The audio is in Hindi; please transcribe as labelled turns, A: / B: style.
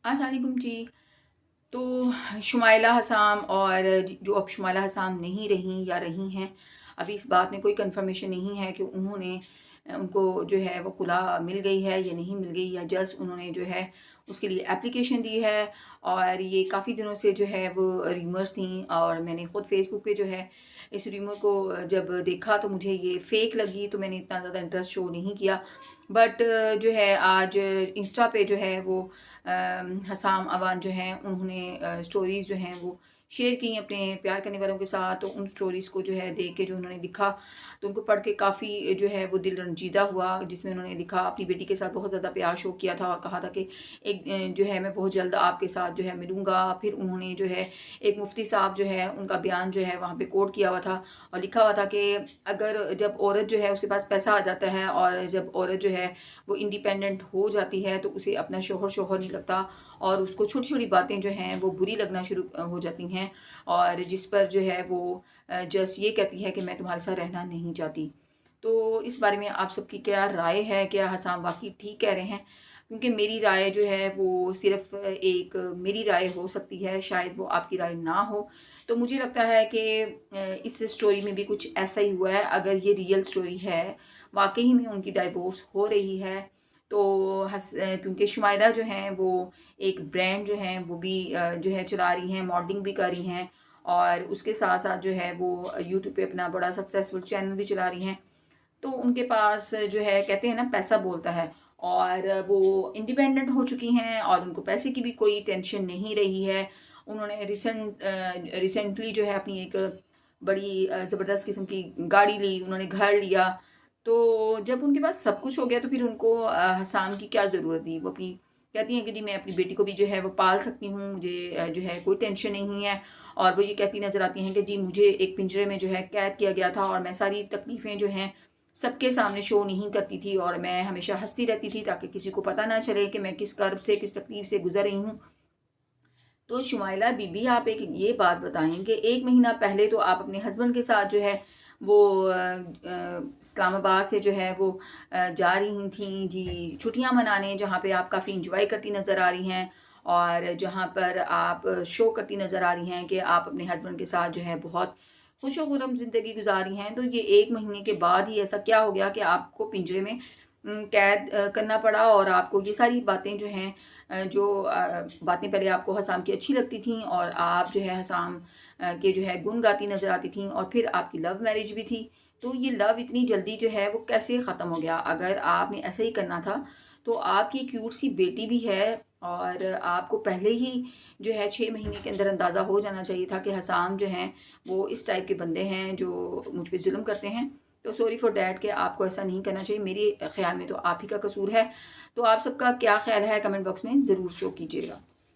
A: अस्सलाम वालेकुम जी। तो शुमाइला हसाम और जो अब शुमाइला हसाम नहीं रहीं या रही हैं, अभी इस बात में कोई कंफर्मेशन नहीं है कि उन्होंने उनको जो है वो खुला मिल गई है या नहीं मिल गई, या जस्ट उन्होंने जो है उसके लिए एप्लीकेशन दी है। और ये काफ़ी दिनों से जो है वो र्यूमर्स थी, और मैंने ख़ुद फेसबुक पे जो है इस र्यूमर को जब देखा तो मुझे ये फ़ेक लगी, तो मैंने इतना ज़्यादा इंटरेस्ट शो नहीं किया। बट जो है आज इंस्टा पे जो है वो हसाम अवान जो हैं उन्होंने स्टोरीज़ जो हैं वो शेयर की अपने प्यार करने वालों के साथ। तो उन स्टोरीज़ को जो है देख के जो उन्होंने लिखा, तो उनको पढ़ के काफ़ी जो है वो दिल रंजीदा हुआ, जिसमें उन्होंने लिखा अपनी बेटी के साथ बहुत ज़्यादा प्यार शो किया था और कहा था कि एक जो है मैं बहुत जल्द आपके साथ जो है मिलूँगा। फिर उन्होंने जो है एक मुफ्ती साहब जो है उनका बयान जो है वहाँ पे कोट किया हुआ था, और लिखा हुआ था कि अगर जब औरत जो है उसके पास पैसा आ जाता है और जब औरत जो है वो इंडिपेंडेंट हो जाती है तो उसे अपना शौहर शौहर नहीं लगता, और उसको छोटी छोटी बातें जो हैं वो बुरी लगना शुरू हो जाती हैं, और जिस पर जो है वो जस्ट ये कहती है कि मैं तुम्हारे साथ रहना नहीं चाहती। तो इस बारे में आप सबकी क्या राय है? क्या हसाम वाकई ठीक कह रहे हैं? क्योंकि मेरी राय जो है वो सिर्फ एक मेरी राय हो सकती है, शायद वो आपकी राय ना हो। तो मुझे लगता है कि इस स्टोरी में भी कुछ ऐसा ही हुआ है। अगर ये रियल स्टोरी है, वाकई में उनकी डाइवोर्स हो रही है, तो क्योंकि शुमाइला जो हैं वो एक ब्रांड जो है वो भी जो है चला रही हैं, मॉडलिंग भी कर रही हैं, और उसके साथ साथ जो है वो यूट्यूब पे अपना बड़ा सक्सेसफुल चैनल भी चला रही हैं। तो उनके पास जो है कहते हैं ना पैसा बोलता है, और वो इंडिपेंडेंट हो चुकी हैं और उनको पैसे की भी कोई टेंशन नहीं रही है। उन्होंने रिसेंटली जो है अपनी एक बड़ी ज़बरदस्त किस्म की गाड़ी ली, उन्होंने घर लिया। तो जब उनके पास सब कुछ हो गया तो फिर उनको हसाम की क्या ज़रूरत थी? वो अपनी कहती हैं कि जी मैं अपनी बेटी को भी जो है वो पाल सकती हूँ, मुझे जो है कोई टेंशन नहीं है। और वो ये कहती नज़र आती हैं कि जी मुझे एक पिंजरे में जो है कैद किया गया था, और मैं सारी तकलीफ़ें जो हैं सबके सामने शो नहीं करती थी, और मैं हमेशा हँसती रहती थी ताकि किसी को पता ना चले कि मैं किस कर्ब से, किस तकलीफ़ से गुज़र रही हूँ। तो शुमाइला बीबी, आप एक ये बात बताएँ कि 1 महीना पहले तो आप अपने हस्बैंड के साथ जो है वो इस्लामाबाद से जो है वो जा रही थीं जी छुट्टियाँ मनाने, जहाँ पे आप काफ़ी एन्जॉय करती नज़र आ रही हैं, और जहाँ पर आप शो करती नज़र आ रही हैं कि आप अपने हस्बैंड के साथ जो है बहुत खुशो-खुर्रम ज़िंदगी गुज़ार रही हैं। तो ये 1 महीने के बाद ही ऐसा क्या हो गया कि आपको पिंजरे में कैद करना पड़ा, और आपको ये सारी बातें जो हैं जो बातें पहले आपको हसाम की अच्छी लगती थीं, और आप जो है हसाम के जो है गुण गाती नज़र आती थीं, और फिर आपकी लव मैरिज भी थी। तो ये लव इतनी जल्दी जो है वो कैसे ख़त्म हो गया? अगर आपने ऐसा ही करना था, तो आपकी क्यूट सी बेटी भी है, और आपको पहले ही जो है 6 महीने के अंदर अंदाज़ा हो जाना चाहिए था कि हसाम जो हैं वो इस टाइप के बंदे हैं जो मुझ पे ज़ुल्म करते हैं। तो सॉरी फॉर डैट कि आपको ऐसा नहीं करना चाहिए। मेरे ख़्याल में तो आप ही का कसूर है। तो आप सबका क्या ख़्याल है? कमेंट बॉक्स में ज़रूर शो कीजिएगा।